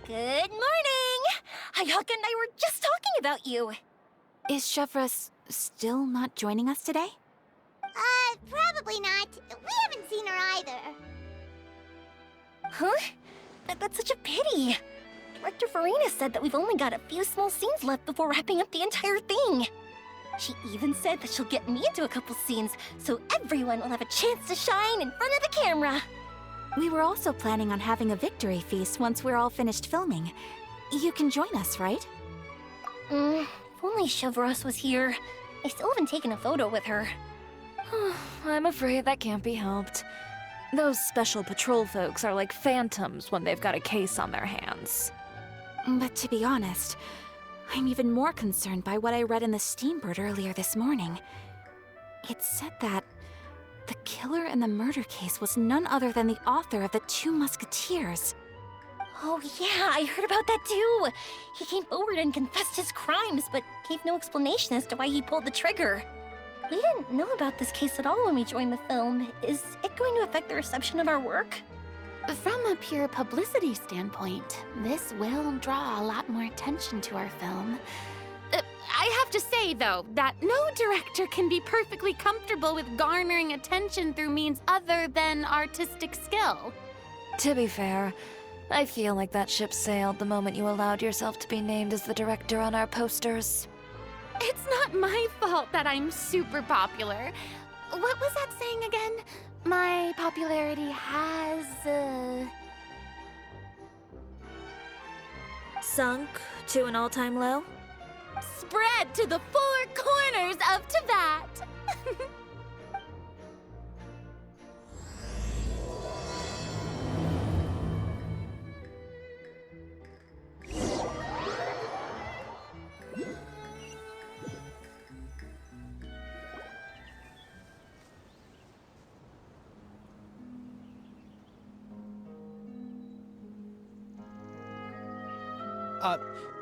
Good morning! Hayaka and I were just talking about you. Is Chevra still not joining us today? Probably not. We haven't seen her either. Huh? That's such a pity. Director Farina said that we've only got a few small scenes left before wrapping up the entire thing. She even said that she'll get me into a couple scenes, so everyone will have a chance to shine in front of the camera. We were also planning on having a victory feast once we're all finished filming. You can join us, right? If only Chevros was here. I still haven't taken a photo with her. I'm afraid that can't be helped. Those special patrol folks are like phantoms when they've got a case on their hands. But to be honest, I'm even more concerned by what I read in the Steambird earlier this morning. It said that the killer in the murder case was none other than the author of The Two Musketeers. Oh yeah, I heard about that too. He came forward and confessed his crimes, but gave no explanation as to why he pulled the trigger. We didn't know about this case at all when we joined the film. Is it going to affect the reception of our work? From a pure publicity standpoint, this will draw a lot more attention to our film. I have to say, though, that no director can be perfectly comfortable with garnering attention through means other than artistic skill. To be fair, I feel like that ship sailed the moment you allowed yourself to be named as the director on our posters. It's not my fault that I'm super popular. What was that saying again? My popularity has, Sunk to an all-time low? spread to the four corners of Tibet.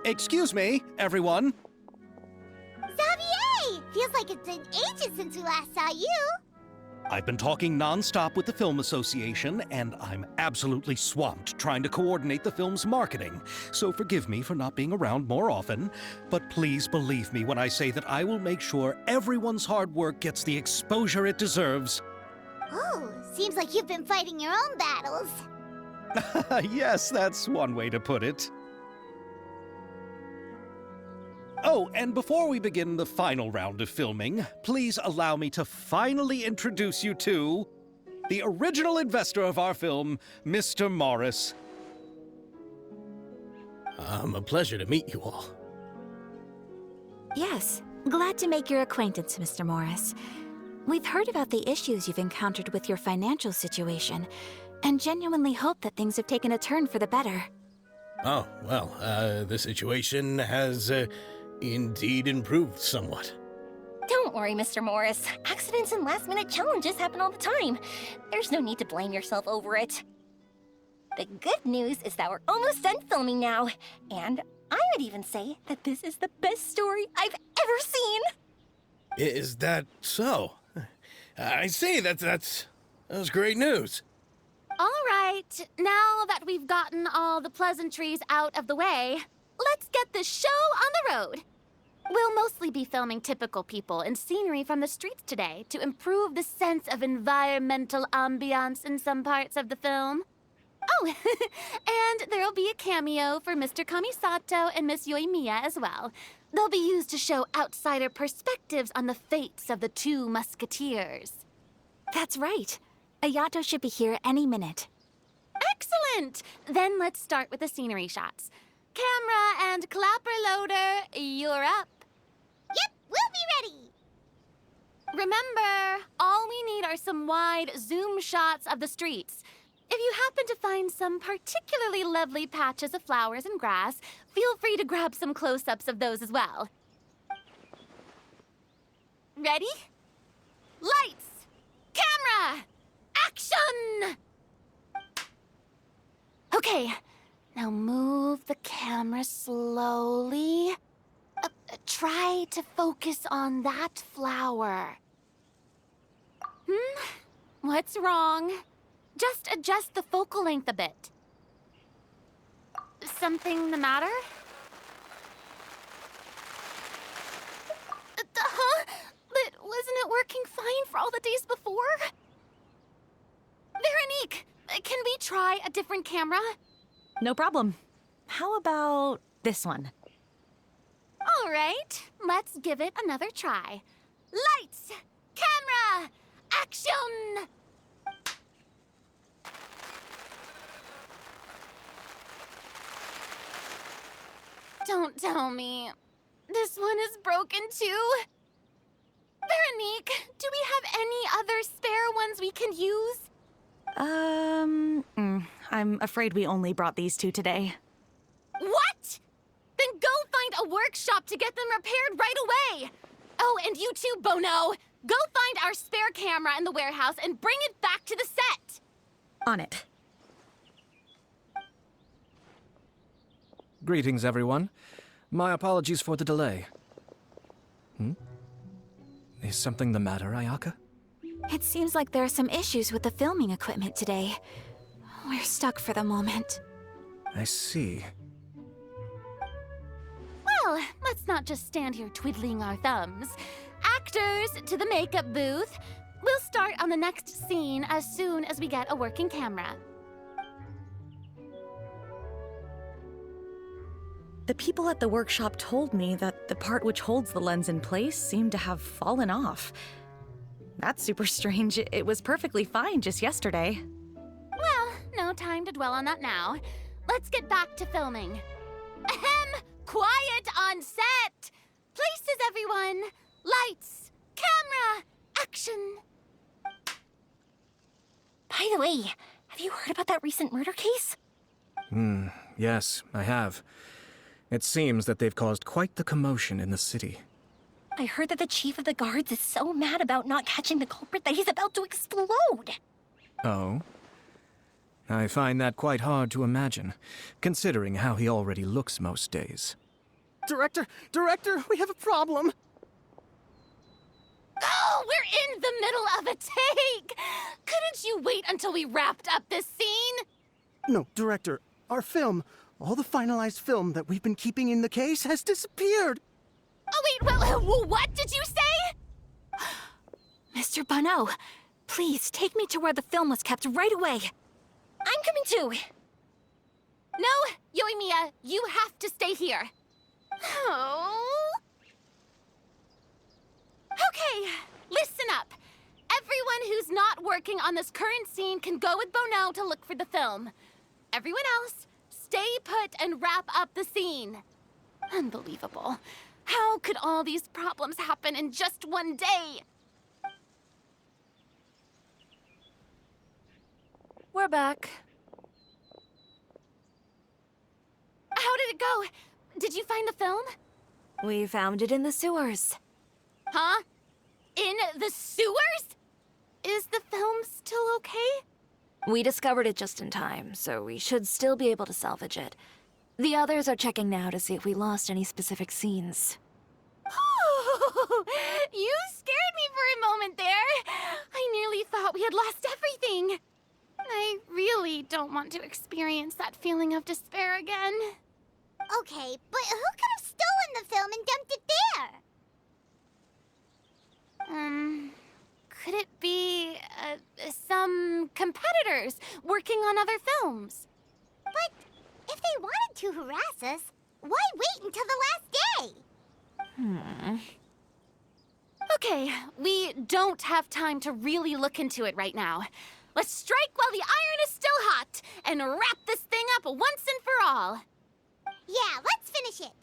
Excuse me, everyone. Xavier! Feels like it's been ages since we last saw you. I've been talking non-stop with the Film Association, and I'm absolutely swamped trying to coordinate the film's marketing. So forgive me for not being around more often, but please believe me when I say that I will make sure everyone's hard work gets the exposure it deserves. Oh, seems like you've been fighting your own battles. Yes, that's one way to put it. Oh, and before we begin the final round of filming, please allow me to finally introduce you to the original investor of our film, Mr. Morris. A pleasure to meet you all. Yes, glad to make your acquaintance, Mr. Morris. We've heard about the issues you've encountered with your financial situation, and genuinely hope that things have taken a turn for the better. Oh, well, the situation has, indeed improved somewhat. Don't worry, Mr. Morris. Accidents and last-minute challenges happen all the time. There's no need to blame yourself over it. The good news is that we're almost done filming now, and I would even say that this is the best story I've ever seen. Is that so? I say that's great news. All right, now that we've gotten all the pleasantries out of the way, let's get this show on the road. We'll mostly be filming typical people and scenery from the streets today to improve the sense of environmental ambiance in some parts of the film. Oh, and there'll be a cameo for Mr. Kamisato and Miss Yoimiya as well. They'll be used to show outsider perspectives on the fates of the two musketeers. That's right. Ayato should be here any minute. Excellent! Then let's start with the scenery shots. Camera and clapper loader, you're up. Yep, we'll be ready. Remember, all we need are some wide zoom shots of the streets. If you happen to find some particularly lovely patches of flowers and grass, feel free to grab some close-ups of those as well. Ready? Lights! Camera! Action! Okay, now move the camera slowly. Try to focus on that flower. What's wrong? Just adjust the focal length a bit. something the matter? Huh? But wasn't it working fine for all the days before? Veronique, can we try a different camera? No problem. How about this one? All right, let's give it another try. Lights, camera, action! Don't tell me. This one is broken too? Veronique, do we have any other spare ones we can use? I'm afraid we only brought these two today. What? Then go find a workshop to get them repaired right away. Oh, and you too, Bono. Go find our spare camera in the warehouse and bring it back to the set. On it. Greetings, everyone. My apologies for the delay. Is something the matter, Ayaka? It seems like there are some issues with the filming equipment today. We're stuck for the moment. I see. Well, let's not just stand here twiddling our thumbs. Actors, to the makeup booth. We'll start on the next scene as soon as we get a working camera. The people at the workshop told me that the part which holds the lens in place seemed to have fallen off. That's super strange. It was perfectly fine just yesterday. Well, no time to dwell on that now. Let's get back to filming. Ahem! Quiet on set! Places, everyone! Lights! Camera! Action! By the way, have you heard about that recent murder case? Yes, I have. It seems that they've caused quite the commotion in the city. I heard that the chief of the guards is so mad about not catching the culprit that he's about to explode. Oh? I find that quite hard to imagine, considering how he already looks most days. Director, we have a problem. Oh, we're in the middle of a take! Couldn't you wait until we wrapped up this scene? No, Director, our film, all the finalized film that we've been keeping in the case has disappeared. Oh, wait, what did you say? Mr. Bono, please take me to where the film was kept right away. I'm coming too. No, Yoimiya, you have to stay here. Oh. Okay, listen up. Everyone who's not working on this current scene can go with Bono to look for the film. Everyone else, stay put and wrap up the scene. Unbelievable. How could all these problems happen in just one day? We're back. How did it go? Did you find the film? We found it in the sewers. Huh? In the sewers? Is the film still okay? We discovered it just in time, so we should still be able to salvage it. The others are checking now to see if we lost any specific scenes. You scared me for a moment there. I nearly thought we had lost everything. I really don't want to experience that feeling of despair again. Okay, but who could have stolen the film and dumped it there? Could it be, some competitors working on other films? But if they wanted to harass us, why wait until the last day? Okay, we don't have time to really look into it right now. Let's strike while the iron is still hot and wrap this thing up once and for all. Yeah, let's finish it.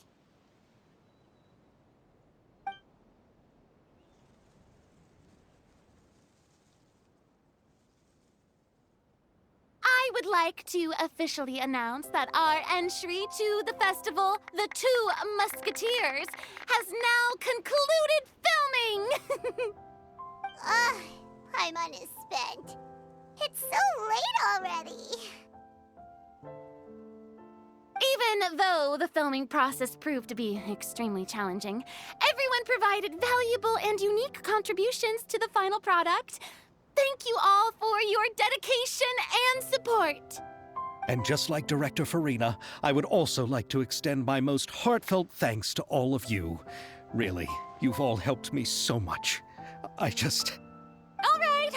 I would like to officially announce that our entry to the festival, The Two Musketeers, has now concluded filming! My money's spent. It's so late already. Even though the filming process proved to be extremely challenging, everyone provided valuable and unique contributions to the final product. Thank you all for your dedication and support. And just like Director Farina, I would also like to extend my most heartfelt thanks to all of you. Really, you've all helped me so much. I just...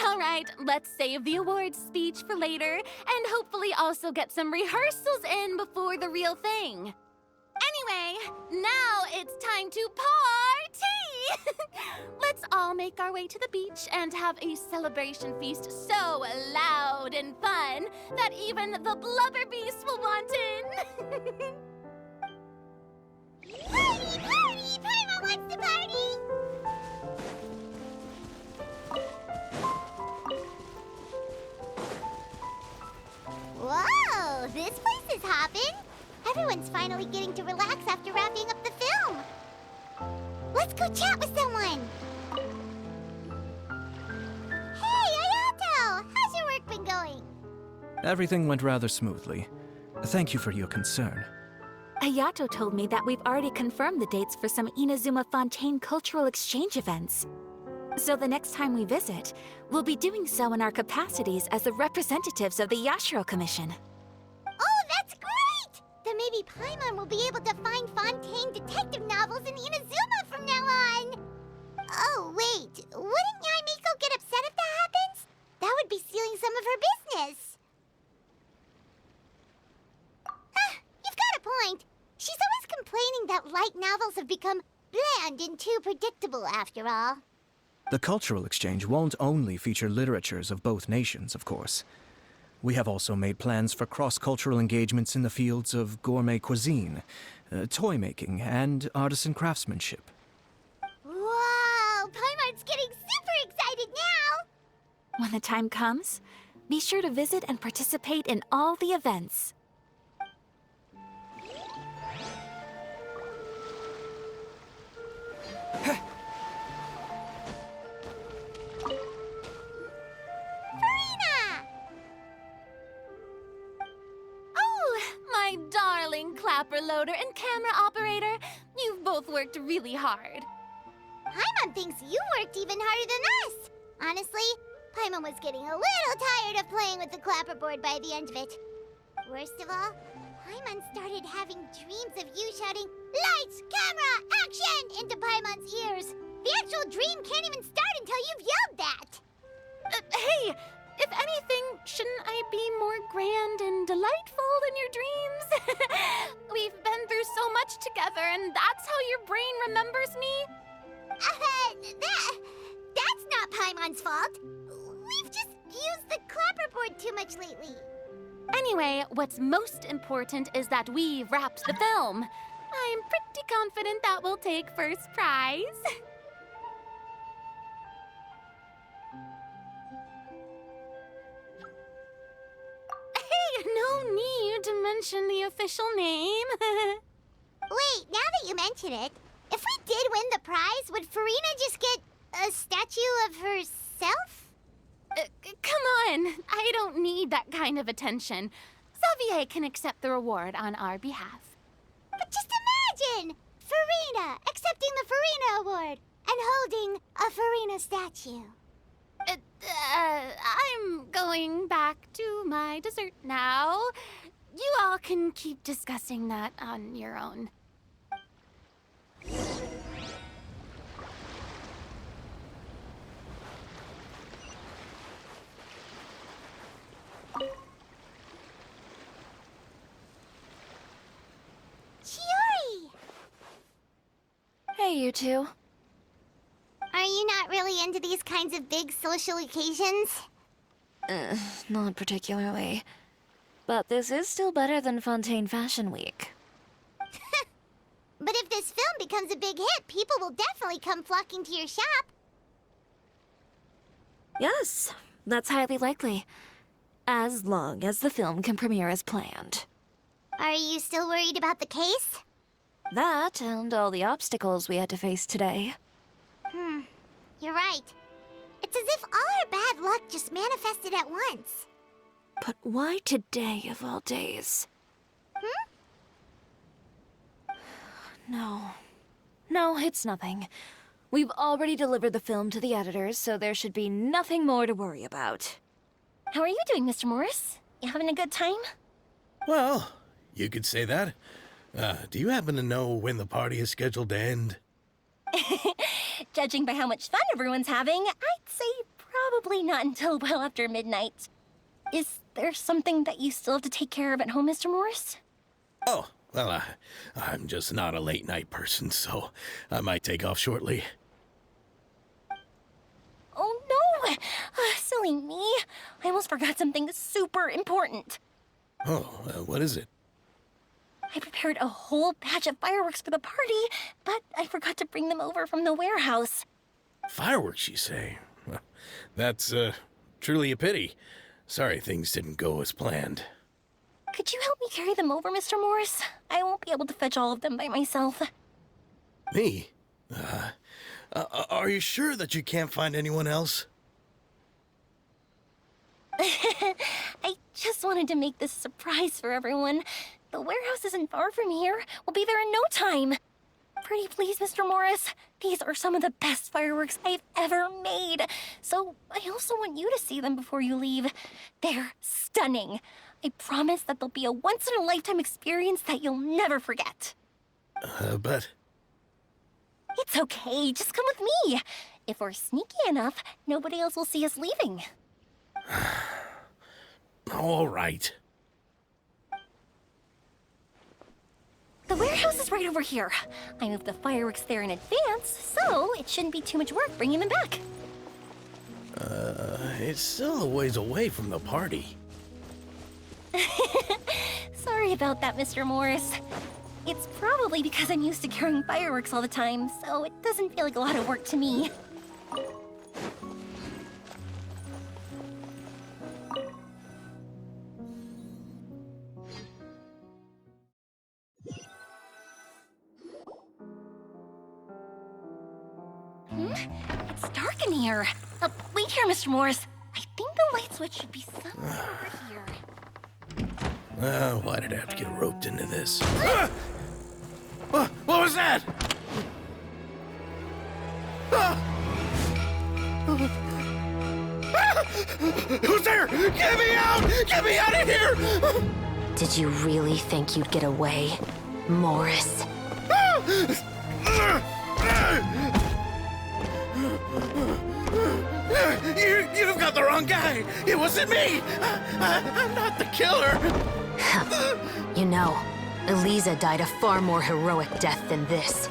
All right. Let's save the awards speech for later, and hopefully also get some rehearsals in before the real thing. Anyway, now it's time to party! Let's all make our way to the beach and have a celebration feast so loud and fun that even the blubber beast will want in. Party, party! Paimon wants to party! Whoa, this place is hopping. Everyone's finally getting to relax after wrapping up the film. Let's go chat with someone. Hey, Ayato! How's your work been going? Everything went rather smoothly. Thank you for your concern. Ayato told me that we've already confirmed the dates for some Inazuma Fontaine cultural exchange events. So the next time we visit, we'll be doing so in our capacities as the representatives of the Yashiro Commission. Oh, that's great! Then maybe Paimon will be able to find Fontaine detective novels in Inazuma from now on. Oh, wait. Wouldn't Yae Miko get upset if that happens? That would be stealing some of her business. You've got a point. She's always complaining that light novels have become bland and too predictable after all. The cultural exchange won't only feature literatures of both nations, of course. We have also made plans for cross-cultural engagements in the fields of gourmet cuisine, toy making, and artisan craftsmanship. Whoa! Paimon's getting super excited now! When the time comes, be sure to visit and participate in all the events. My darling clapper loader and camera operator, you've both worked really hard. Paimon thinks you worked even harder than us. Honestly, Paimon was getting a little tired of playing with the clapperboard by the end of it. Worst of all, Paimon started having dreams of you shouting, "Lights, camera, action!" into Paimon's ears. The actual dream can't even start until you've yelled that. Hey! If anything, shouldn't I be more grand and delightful in your dreams? We've been through so much together, and that's how your brain remembers me? That's not Paimon's fault. We've just used the clapperboard too much lately. Anyway, what's most important is that we've wrapped the film. I'm pretty confident that we'll take first prize. No need to mention the official name. Wait, now that you mention it, if we did win the prize, would Farina just get a statue of herself? Come on, I don't need that kind of attention. Xavier can accept the reward on our behalf. But just imagine! Farina accepting the Farina Award and holding a Farina statue. I'm going back to my dessert now. You all can keep discussing that on your own. Chiori! Hey, you two. Are you not really into these kinds of big social occasions? Not particularly. But this is still better than Fontaine Fashion Week. But if this film becomes a big hit, people will definitely come flocking to your shop. Yes, that's highly likely. As long as the film can premiere as planned. Are you still worried about the case? That and all the obstacles we had to face today. You're right. It's as if all our bad luck just manifested at once. But why today of all days? No, it's nothing. We've already delivered the film to the editors, so there should be nothing more to worry about. How are you doing, Mr. Morris? You having a good time? Well, you could say that. Do you happen to know when the party is scheduled to end? Judging by how much fun everyone's having, I'd say probably not until well after midnight. Is there something that you still have to take care of at home, Mr. Morris? Oh, well, I'm just not a late night person, so I might take off shortly. Oh no! Silly me. I almost forgot something super important. Oh, what is it? I prepared a whole batch of fireworks for the party, but I forgot to bring them over from the warehouse. Fireworks, you say? Well, that's, truly a pity. Sorry things didn't go as planned. Could you help me carry them over, Mr. Morris? I won't be able to fetch all of them by myself. Me? Are you sure that you can't find anyone else? I just wanted to make this a surprise for everyone. The warehouse isn't far from here. We'll be there in no time. Pretty please, Mr. Morris. These are some of the best fireworks I've ever made. So I also want you to see them before you leave. They're stunning. I promise that they'll be a once-in-a-lifetime experience that you'll never forget. But... It's okay. Just come with me. If we're sneaky enough, nobody else will see us leaving. All right. The warehouse is right over here. I moved the fireworks there in advance, so it shouldn't be too much work bringing them back. It's still a ways away from the party. Sorry about that, Mr. Morris. It's probably because I'm used to carrying fireworks all the time, so it doesn't feel like a lot of work to me. It's dark in here. Wait here, Mr. Morris. I think the light switch should be somewhere over here. Why did I have to get roped into this? What was that? Who's there? Get me out! Get me out of here! Did you really think you'd get away, Morris? You've got the wrong guy. It wasn't me. I'm not the killer. You know, Eliza died a far more heroic death than this.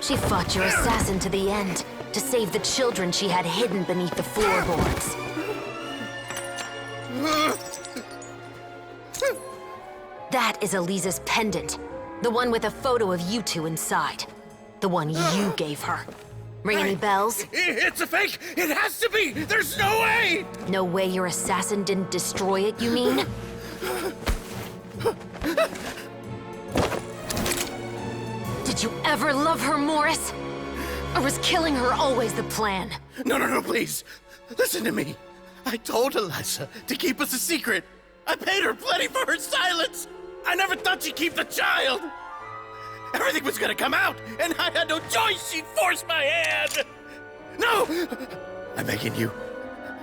She fought your assassin to the end, to save the children she had hidden beneath the floorboards. That is Eliza's pendant, the one with a photo of you two inside. The one you gave her. Ring any bells? It's a fake! It has to be! There's no way! No way your assassin didn't destroy it, you mean? Did you ever love her, Morris? Or was killing her always the plan? No, please. Listen to me. I told Eliza to keep us a secret. I paid her plenty for her silence. I never thought she'd keep the child. Everything was gonna come out, and I had no choice. She'd force my hand. No! I'm begging you.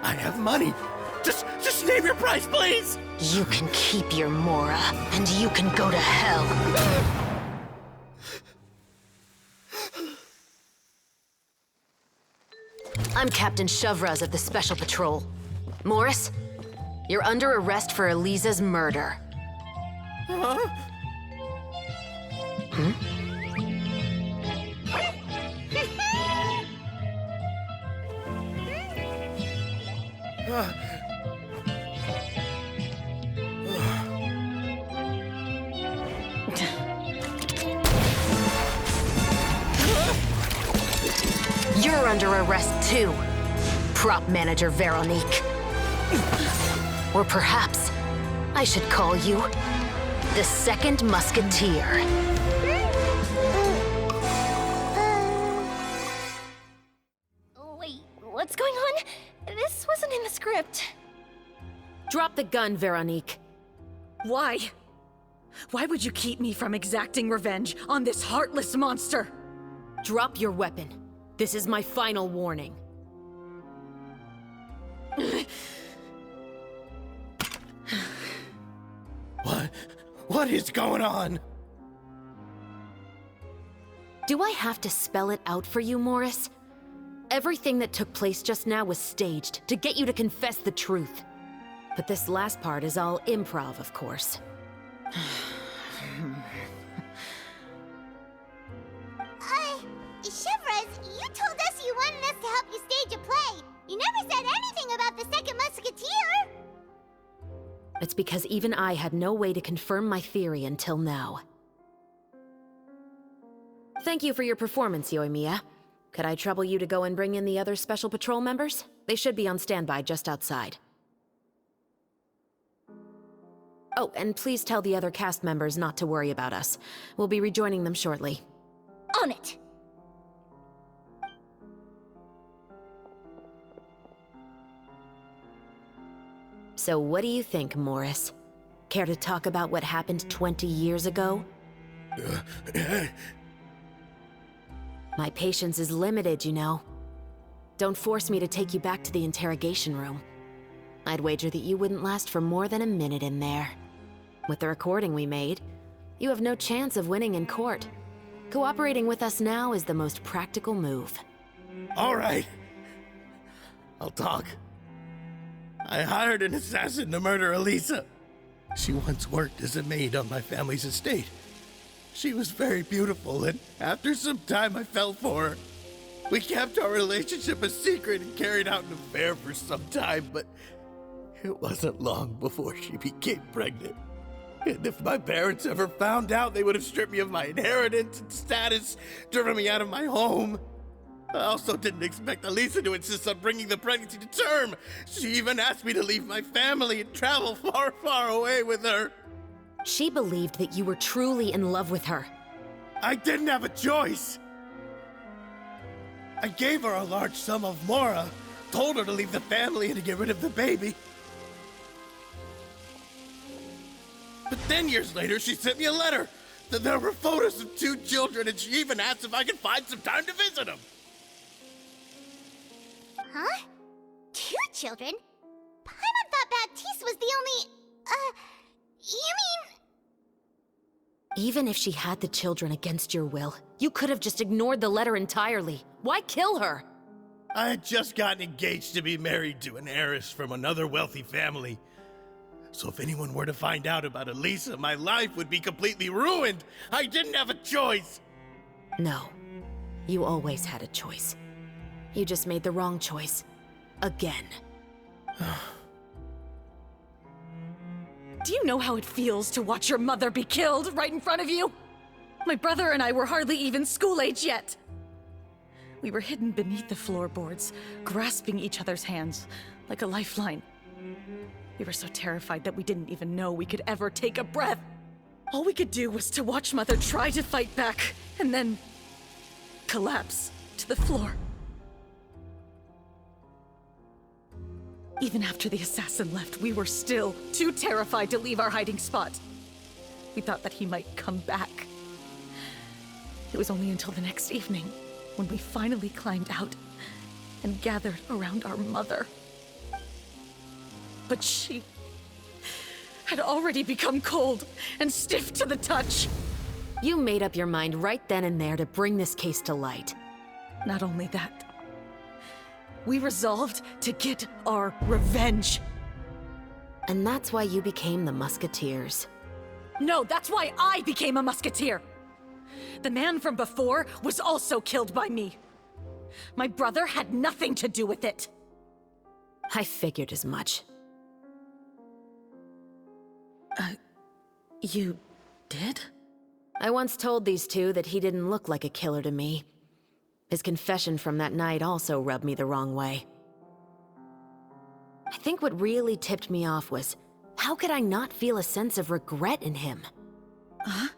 I have money. Just name your price, please. You can keep your Mora, and you can go to hell. I'm Captain Shovraz of the Special Patrol. Morris, you're under arrest for Eliza's murder. Huh? You're under arrest too, prop manager Veronique. Or perhaps I should call you the Second Musketeer. Wait, what's going on? This wasn't in the script. Drop the gun, Veronique. Why? Why would you keep me from exacting revenge on this heartless monster? Drop your weapon. This is my final warning. What is going on? Do I have to spell it out for you, Morris? Everything that took place just now was staged to get you to confess the truth. But this last part is all improv, of course. Chevrolet, you told us you wanted us to help you stage a play. You never said anything about the Second Musketeer. It's because even I had no way to confirm my theory until now. Thank you for your performance, Yoimiya. Could I trouble you to go and bring in the other Special Patrol members? They should be on standby just outside. Oh, and please tell the other cast members not to worry about us. We'll be rejoining them shortly. On it! So what do you think, Morris? Care to talk about what happened 20 years ago? My patience is limited, you know. Don't force me to take you back to the interrogation room. I'd wager that you wouldn't last for more than a minute in there. With the recording we made, you have no chance of winning in court. Cooperating with us now is the most practical move. All right. I'll talk. I hired an assassin to murder Elisa. She once worked as a maid on my family's estate. She was very beautiful, and after some time I fell for her. We kept our relationship a secret and carried out an affair for some time, but it wasn't long before she became pregnant. And if my parents ever found out, they would have stripped me of my inheritance and status, driven me out of my home. I also didn't expect Elisa to insist on bringing the pregnancy to term. She even asked me to leave my family and travel far, far away with her. She believed that you were truly in love with her. I didn't have a choice. I gave her a large sum of mora, told her to leave the family and to get rid of the baby. But then years later, she sent me a letter. There were photos of 2 children, and she even asked if I could find some time to visit them. Huh? 2 children? Paimon thought Baptiste was the only... you mean... Even if she had the children against your will, you could have just ignored the letter entirely. Why kill her? I had just gotten engaged to be married to an heiress from another wealthy family. So if anyone were to find out about Elisa, my life would be completely ruined. I didn't have a choice. No. You always had a choice. You just made the wrong choice. Again. Do you know how it feels to watch your mother be killed right in front of you? My brother and I were hardly even school age yet. We were hidden beneath the floorboards, grasping each other's hands like a lifeline. We were so terrified that we didn't even know we could ever take a breath. All we could do was to watch Mother try to fight back, and then collapse to the floor. Even after the assassin left, we were still too terrified to leave our hiding spot. We thought that he might come back. It was only until the next evening when we finally climbed out and gathered around our mother. But she had already become cold and stiff to the touch. You made up your mind right then and there to bring this case to light. Not only that, we resolved to get our revenge. And that's why you became the Musketeers. No, that's why I became a musketeer. The man from before was also killed by me. My brother had nothing to do with it. I figured as much. You did? I once told these two that he didn't look like a killer to me. His confession from that night also rubbed me the wrong way. I think what really tipped me off was, how could I not feel a sense of regret in him? Huh?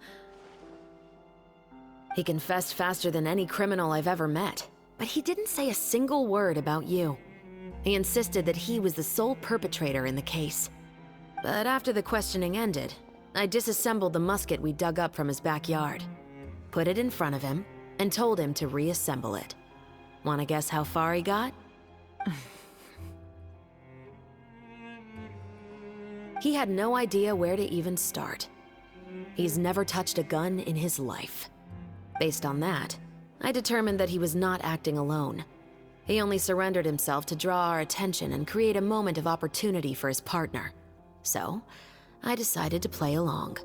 He confessed faster than any criminal I've ever met, but he didn't say a single word about you. He insisted that he was the sole perpetrator in the case. But after the questioning ended, I disassembled the musket we dug up from his backyard, put it in front of him, and told him to reassemble it. Wanna guess how far he got? He had no idea where to even start. he's never touched a gun in his life. Based on that, I determined that he was not acting alone. He only surrendered himself to draw our attention and create a moment of opportunity for his partner. So, I decided to play along.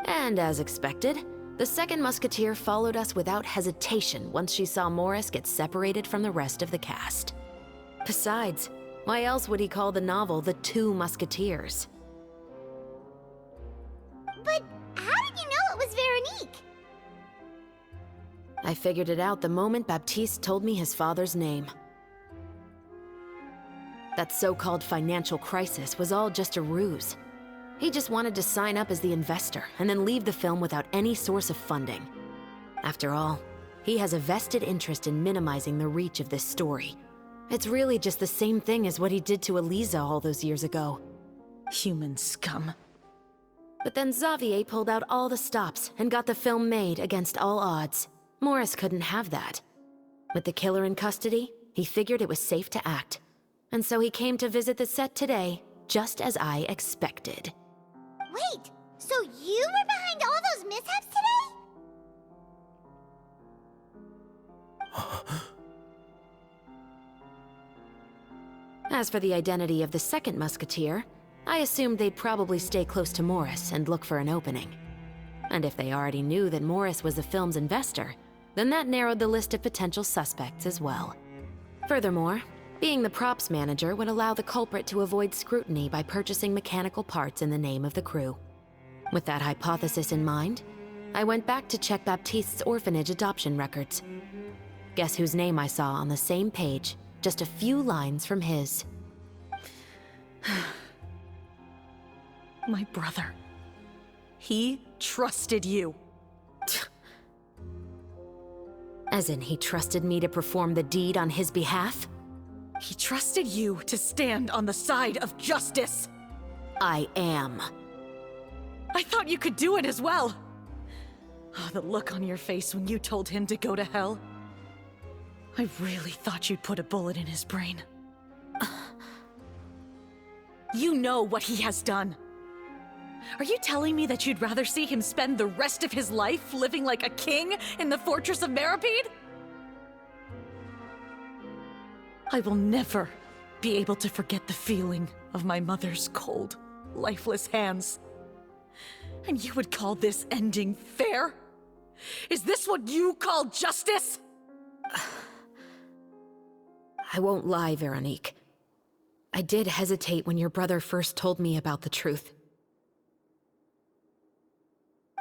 And as expected, the second musketeer followed us without hesitation once she saw Morris get separated from the rest of the cast. Besides, why else would he call the novel The Two Musketeers? But how did you know it was Veronique? I figured it out the moment Baptiste told me his father's name. That so-called financial crisis was all just a ruse. He just wanted to sign up as the investor and then leave the film without any source of funding. After all, he has a vested interest in minimizing the reach of this story. It's really just the same thing as what he did to Eliza all those years ago. Human scum. But then Xavier pulled out all the stops and got the film made against all odds. Morris couldn't have that. With the killer in custody, he figured it was safe to act. And so he came to visit the set today, just as I expected. Wait, so you were behind all those mishaps today? As for the identity of the second musketeer, I assumed they'd probably stay close to Morris and look for an opening. And if they already knew that Morris was the film's investor, then that narrowed the list of potential suspects as well. Furthermore, being the props manager would allow the culprit to avoid scrutiny by purchasing mechanical parts in the name of the crew. With that hypothesis in mind, I went back to check Baptiste's orphanage adoption records. Guess whose name I saw on the same page, just a few lines from his. My brother. He trusted you. As in, he trusted me to perform the deed on his behalf? He trusted you to stand on the side of justice. I am. I thought you could do it as well. Oh, the look on your face when you told him to go to hell. I really thought you'd put a bullet in his brain. You know what he has done. Are you telling me that you'd rather see him spend the rest of his life living like a king in the fortress of Meripede? I will never be able to forget the feeling of my mother's cold, lifeless hands. And you would call this ending fair? Is this what you call justice? I won't lie, Veronique. I did hesitate when your brother first told me about the truth.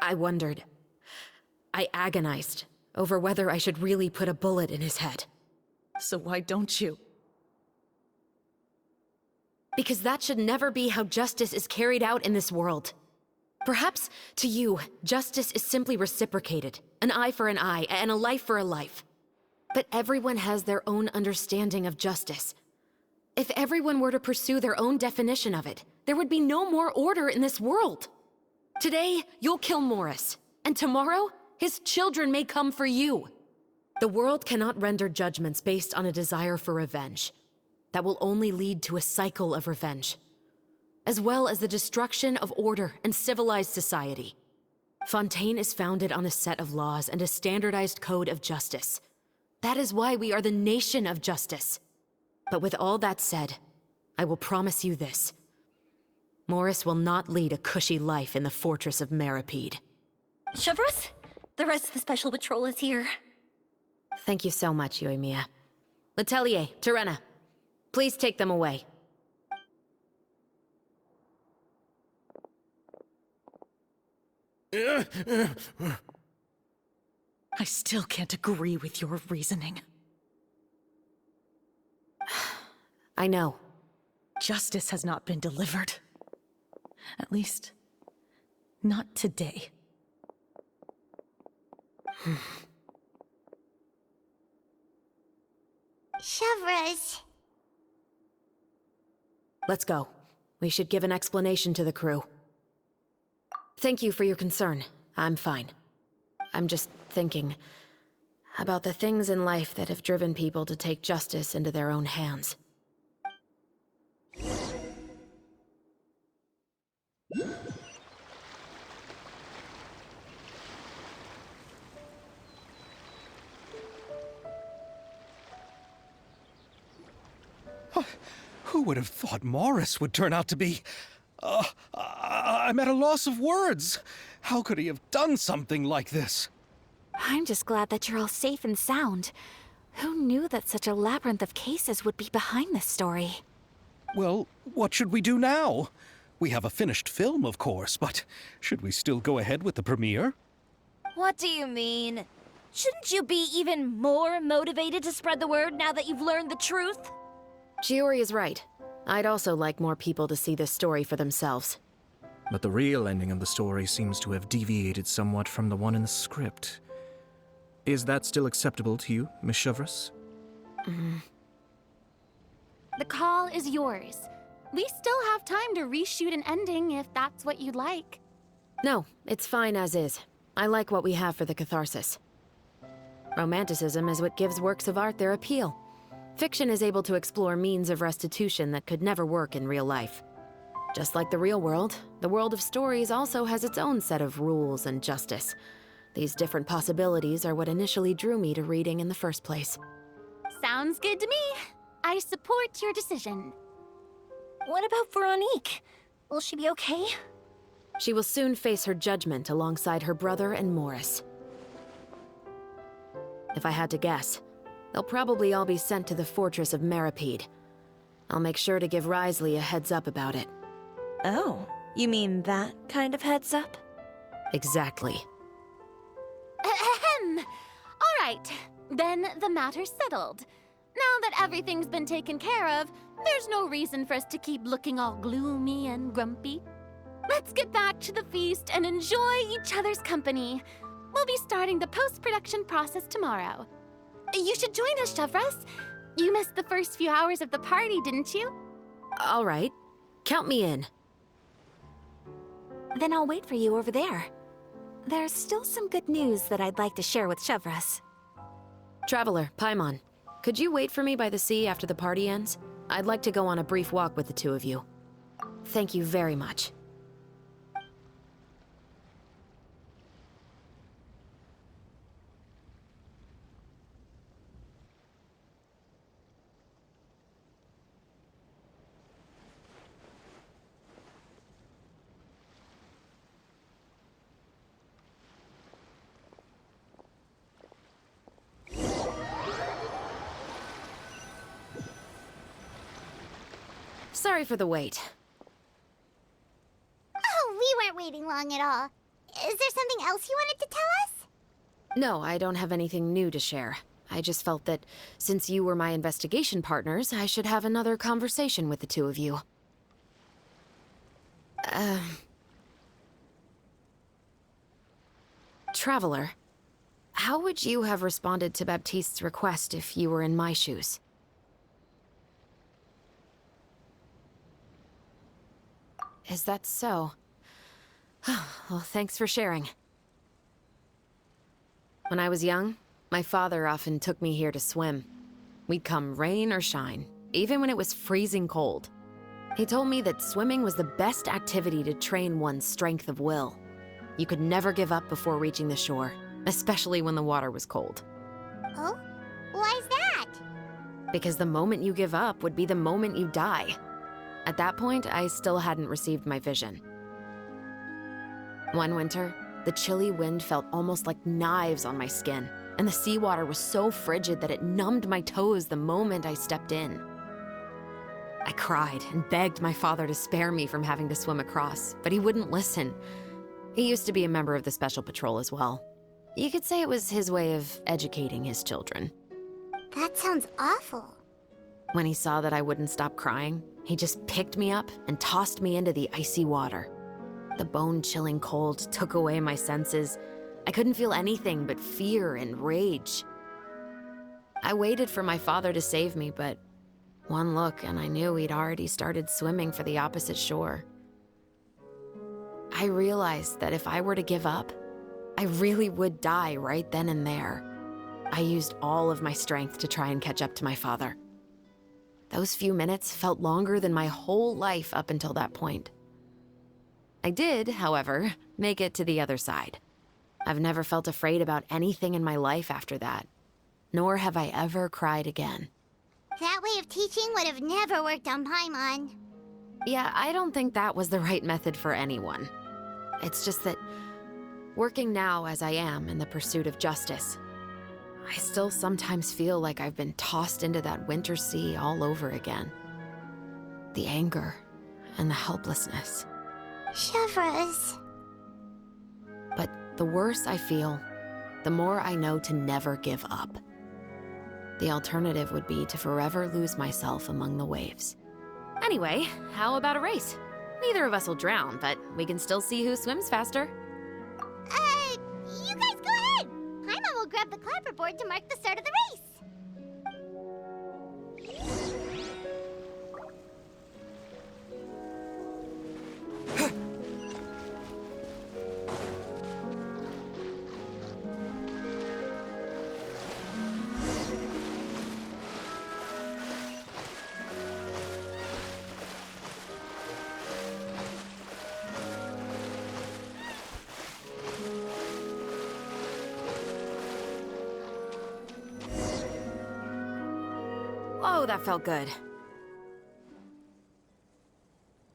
I wondered. I agonized over whether I should really put a bullet in his head. So why don't you? Because that should never be how justice is carried out in this world. Perhaps, to you, justice is simply reciprocated. An eye for an eye, and a life for a life. But everyone has their own understanding of justice. If everyone were to pursue their own definition of it, there would be no more order in this world. Today, you'll kill Morris, and tomorrow, his children may come for you. The world cannot render judgments based on a desire for revenge. That will only lead to a cycle of revenge, as well as the destruction of order and civilized society. Fontaine is founded on a set of laws and a standardized code of justice. That is why we are the nation of justice. But with all that said, I will promise you this. Morris will not lead a cushy life in the fortress of Meripede. Chevreuse, the rest of the Special Patrol is here. Thank you so much, Yoimiya. Letelier, Terena, please take them away. I still can't agree with your reasoning. I know. Justice has not been delivered. At least, not today. Chevreuse. Let's go. We should give an explanation to the crew. Thank you for your concern. I'm fine. I'm just thinking about the things in life that have driven people to take justice into their own hands. Who would have thought Morris would turn out to be... I'm at a loss of words. How could he have done something like this? I'm just glad that you're all safe and sound. Who knew that such a labyrinth of cases would be behind this story? Well, what should we do now? We have a finished film, of course, but should we still go ahead with the premiere? What do you mean? Shouldn't you be even more motivated to spread the word now that you've learned the truth? Shiori is right. I'd also like more people to see this story for themselves. But the real ending of the story seems to have deviated somewhat from the one in the script. Is that still acceptable to you, Miss Chevreuse? The call is yours. We still have time to reshoot an ending if that's what you'd like. No, it's fine as is. I like what we have for the catharsis. Romanticism is what gives works of art their appeal. Fiction is able to explore means of restitution that could never work in real life. Just like the real world, the world of stories also has its own set of rules and justice. These different possibilities are what initially drew me to reading in the first place. Sounds good to me. I support your decision. What about Veronique? Will she be okay? She will soon face her judgment alongside her brother and Morris. If I had to guess, they'll probably all be sent to the fortress of Meripede. I'll make sure to give Risley a heads up about it. Oh, you mean that kind of heads up? Exactly. Ahem. All right, then the matter's settled. Now that everything's been taken care of, there's no reason for us to keep looking all gloomy and grumpy. Let's get back to the feast and enjoy each other's company. We'll be starting the post-production process tomorrow. You should join us, Chevreuse. You missed the first few hours of the party, didn't you? All right. Count me in. Then I'll wait for you over there. There's still some good news that I'd like to share with Chevreuse. Traveler, Paimon, could you wait for me by the sea after the party ends? I'd like to go on a brief walk with the two of you. Thank you very much. Sorry for the wait. Oh, we weren't waiting long at all. Is there something else you wanted to tell us? No, I don't have anything new to share. I just felt that since you were my investigation partners, I should have another conversation with the two of you. Traveler, how would you have responded to Baptiste's request if you were in my shoes? Is that so? Well, thanks for sharing. When I was young, my father often took me here to swim. We'd come rain or shine, even when it was freezing cold. He told me that swimming was the best activity to train one's strength of will. You could never give up before reaching the shore, especially when the water was cold. Oh? Why's that? Because the moment you give up would be the moment you die. At that point, I still hadn't received my vision. One winter, the chilly wind felt almost like knives on my skin, and the seawater was so frigid that it numbed my toes the moment I stepped in. I cried and begged my father to spare me from having to swim across, but he wouldn't listen. He used to be a member of the Special Patrol as well. You could say it was his way of educating his children. That sounds awful. When he saw that I wouldn't stop crying, he just picked me up and tossed me into the icy water. The bone-chilling cold took away my senses. I couldn't feel anything but fear and rage. I waited for my father to save me, but one look and I knew he'd already started swimming for the opposite shore. I realized that if I were to give up, I really would die right then and there. I used all of my strength to try and catch up to my father. Those few minutes felt longer than my whole life up until that point. I did, however, make it to the other side. I've never felt afraid about anything in my life after that, nor have I ever cried again. That way of teaching would have never worked on Paimon. Yeah, I don't think that was the right method for anyone. It's just that, working now as I am in the pursuit of justice, I still sometimes feel like I've been tossed into that winter sea all over again. The anger and the helplessness. Chevreuse. But the worse I feel, the more I know to never give up. The alternative would be to forever lose myself among the waves. Anyway, how about a race? Neither of us will drown, but we can still see who swims faster. You guys go ahead! Paimon will grab the clapperboard to mark the start of the race. Whoa, that felt good.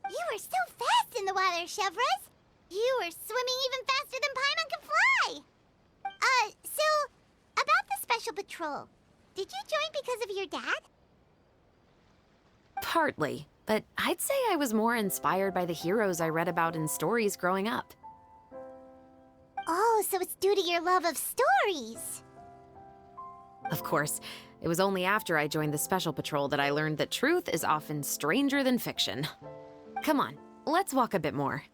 You were so fast in the water, Chevreuse! You were swimming even faster than Paimon can fly! So, about the Special Patrol, did you join because of your dad? Partly, but I'd say I was more inspired by the heroes I read about in stories growing up. Oh, so it's due to your love of stories! Of course, it was only after I joined the Special Patrol that I learned that truth is often stranger than fiction. Come on, let's walk a bit more.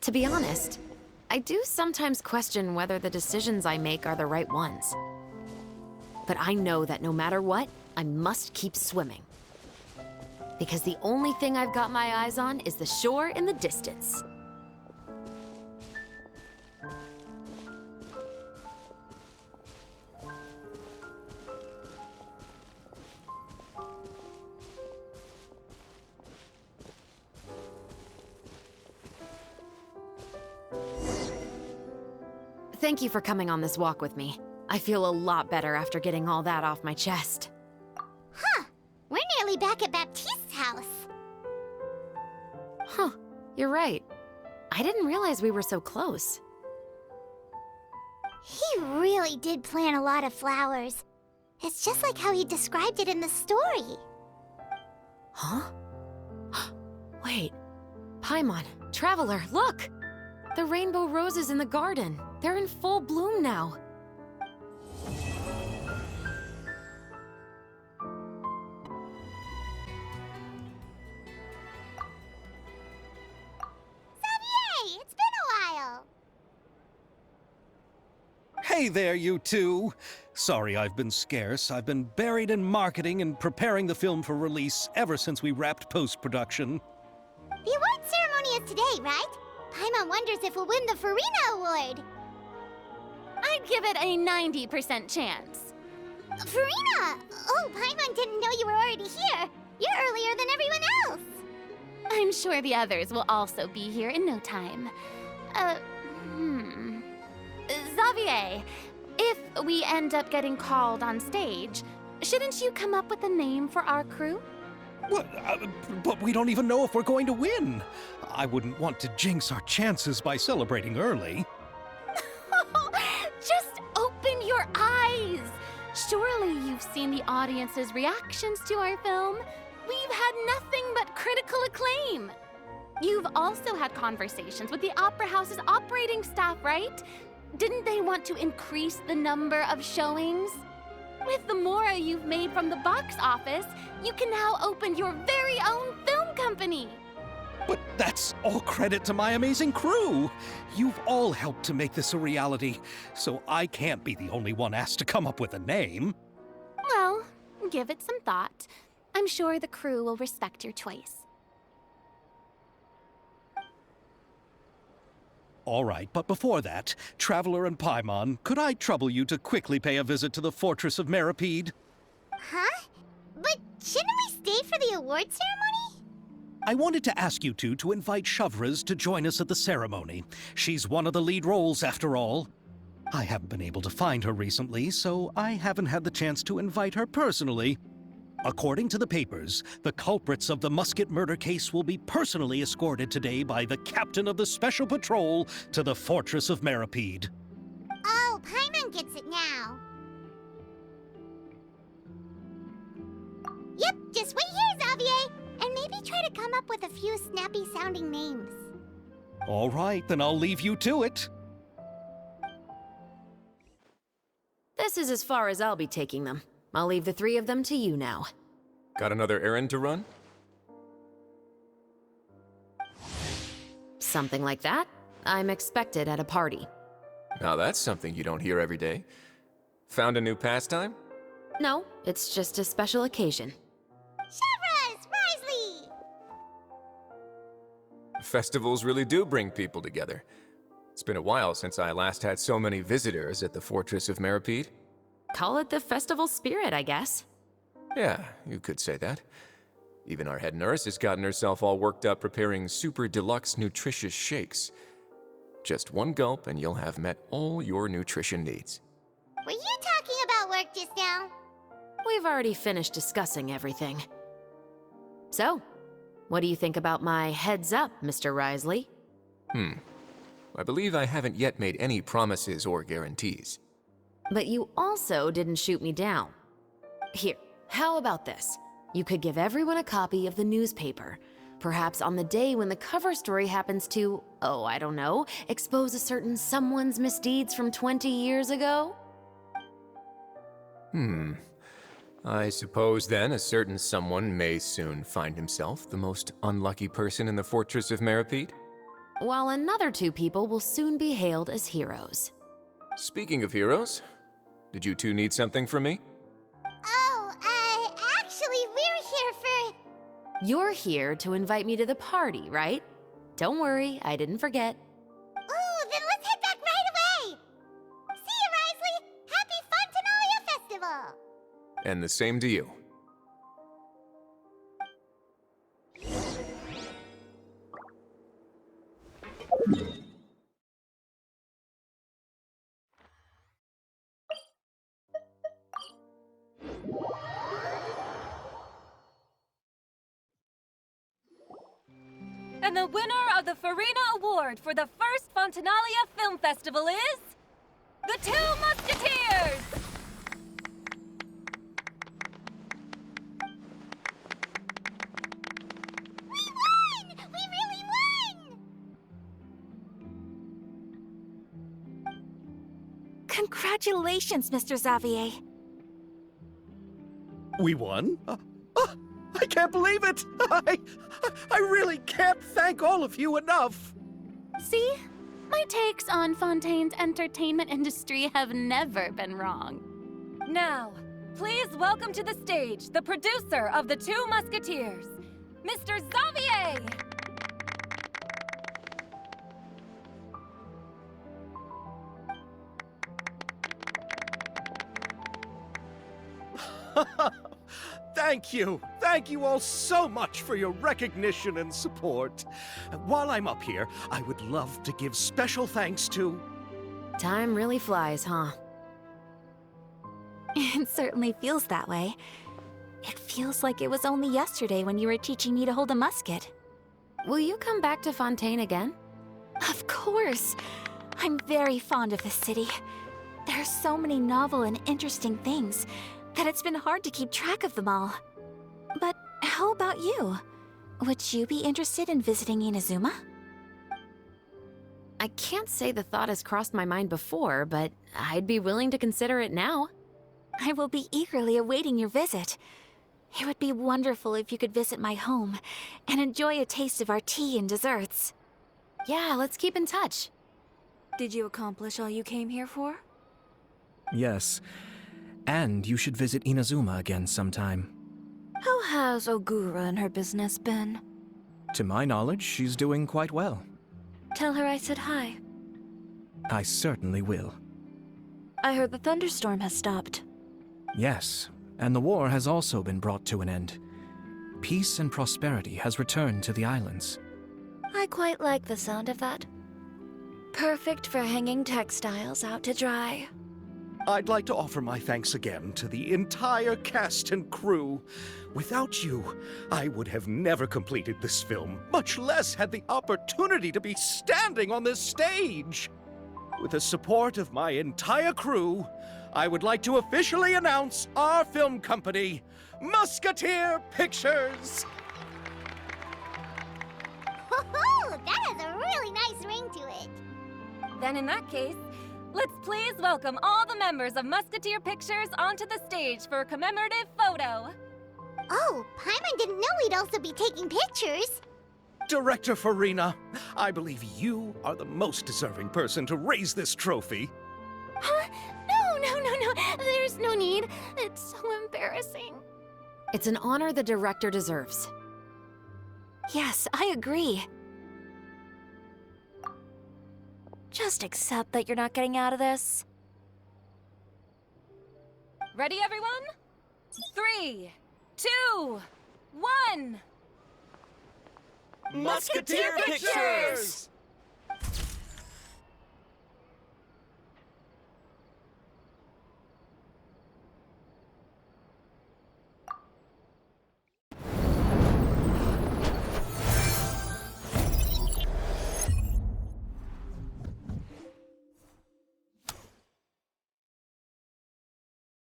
To be honest, I do sometimes question whether the decisions I make are the right ones. But I know that no matter what, I must keep swimming. Because the only thing I've got my eyes on is the shore in the distance. Thank you for coming on this walk with me. I feel a lot better after getting all that off my chest. Huh. We're nearly back at Baptiste's house. Huh. You're right. I didn't realize we were so close. He really did plant a lot of flowers. It's just like how he described it in the story. Huh? Wait. Paimon, Traveler, look! The rainbow roses in the garden. They're in full bloom now. Xavier, it's been a while. Hey there, you two! Sorry I've been scarce. I've been buried in marketing and preparing the film for release ever since we wrapped post-production. The award ceremony is today, right? Paimon wonders if we'll win the Farina Award. I'd give it a 90% chance. Farina! Oh, Paimon didn't know you were already here. You're earlier than everyone else. I'm sure the others will also be here in no time. Xavier, if we end up getting called on stage, shouldn't you come up with a name for our crew? What? But we don't even know if we're going to win. I wouldn't want to jinx our chances by celebrating early. Just open your eyes! Surely you've seen the audience's reactions to our film. We've had nothing but critical acclaim. You've also had conversations with the Opera House's operating staff, right? Didn't they want to increase the number of showings? With the mora you've made from the box office, you can now open your very own film company. But that's all credit to my amazing crew. You've all helped to make this a reality, so I can't be the only one asked to come up with a name. Well, give it some thought. I'm sure the crew will respect your choice. All right, but before that, Traveler and Paimon, could I trouble you to quickly pay a visit to the Fortress of Meripede? Huh? But shouldn't we stay for the award ceremony? I wanted to ask you two to invite Shavraz to join us at the ceremony. She's one of the lead roles, after all. I haven't been able to find her recently, so I haven't had the chance to invite her personally. According to the papers, the culprits of the Musket murder case will be personally escorted today by the captain of the Special Patrol to the Fortress of Meripede. Oh, Paimon gets it now. Yep, just wait here, Xavier, and maybe try to come up with a few snappy-sounding names. All right, then I'll leave you to it. This is as far as I'll be taking them. I'll leave the three of them to you now. Got another errand to run? Something like that. I'm expected at a party. Now that's something you don't hear every day. Found a new pastime? No, it's just a special occasion. Shavraz! Risley! Festivals really do bring people together. It's been a while since I last had so many visitors at the Fortress of Meripede. Call it the festival spirit, I guess. Yeah, you could say that. Even our head nurse has gotten herself all worked up preparing super deluxe nutritious shakes. Just one gulp and you'll have met all your nutrition needs. Were you talking about work just now? We've already finished discussing everything. So, what do you think about my heads up, Mr. Risley? I believe I haven't yet made any promises or guarantees. But you also didn't shoot me down. Here, how about this? You could give everyone a copy of the newspaper. Perhaps on the day when the cover story happens to, oh, I don't know, expose a certain someone's misdeeds from 20 years ago? I suppose then a certain someone may soon find himself the most unlucky person in the Fortress of Meripede. While another two people will soon be hailed as heroes. Speaking of heroes, did you two need something from me? Oh, actually, we're here for... You're here to invite me to the party, right? Don't worry, I didn't forget. Ooh, then let's head back right away! See you, Risley! Happy Fontinalia Festival! And the same to you. And the winner of the Farina Award for the first Fontinalia Film Festival is... The Two Musketeers! We won! We really won! Congratulations, Mr. Xavier. We won? I can't believe it! I really can't thank all of you enough! See? My takes on Fontaine's entertainment industry have never been wrong. Now, please welcome to the stage the producer of The Two Musketeers, Mr. Xavier! Thank you! Thank you all so much for your recognition and support. While I'm up here, I would love to give special thanks to... Time really flies, huh? It certainly feels that way. It feels like it was only yesterday when you were teaching me to hold a musket. Will you come back to Fontaine again? Of course! I'm very fond of this city. There are so many novel and interesting things that it's been hard to keep track of them all. But how about you? Would you be interested in visiting Inazuma? I can't say the thought has crossed my mind before, but I'd be willing to consider it now. I will be eagerly awaiting your visit. It would be wonderful if you could visit my home and enjoy a taste of our tea and desserts. Yeah, let's keep in touch. Did you accomplish all you came here for? Yes. And you should visit Inazuma again sometime. How has Ogura and her business been? To my knowledge, she's doing quite well. Tell her I said hi. I certainly will. I heard the thunderstorm has stopped. Yes, and the war has also been brought to an end. peace and prosperity has returned to the islands. I quite like the sound of that. Perfect for hanging textiles out to dry. I'd like to offer my thanks again to the entire cast and crew. Without you, I would have never completed this film, much less had the opportunity to be standing on this stage. With the support of my entire crew, I would like to officially announce our film company, Musketeer Pictures. Woohoo! That has a really nice ring to it. Then in that case, let's please welcome all the members of Musketeer Pictures onto the stage for a commemorative photo. Oh, Paimon didn't know we'd also be taking pictures. Director Farina, I believe you are the most deserving person to raise this trophy. Huh? No. There's no need. It's so embarrassing. It's an honor the director deserves. Yes, I agree. Just accept that you're not getting out of this. Ready, everyone? 3, 2, 1. Musketeer Pictures!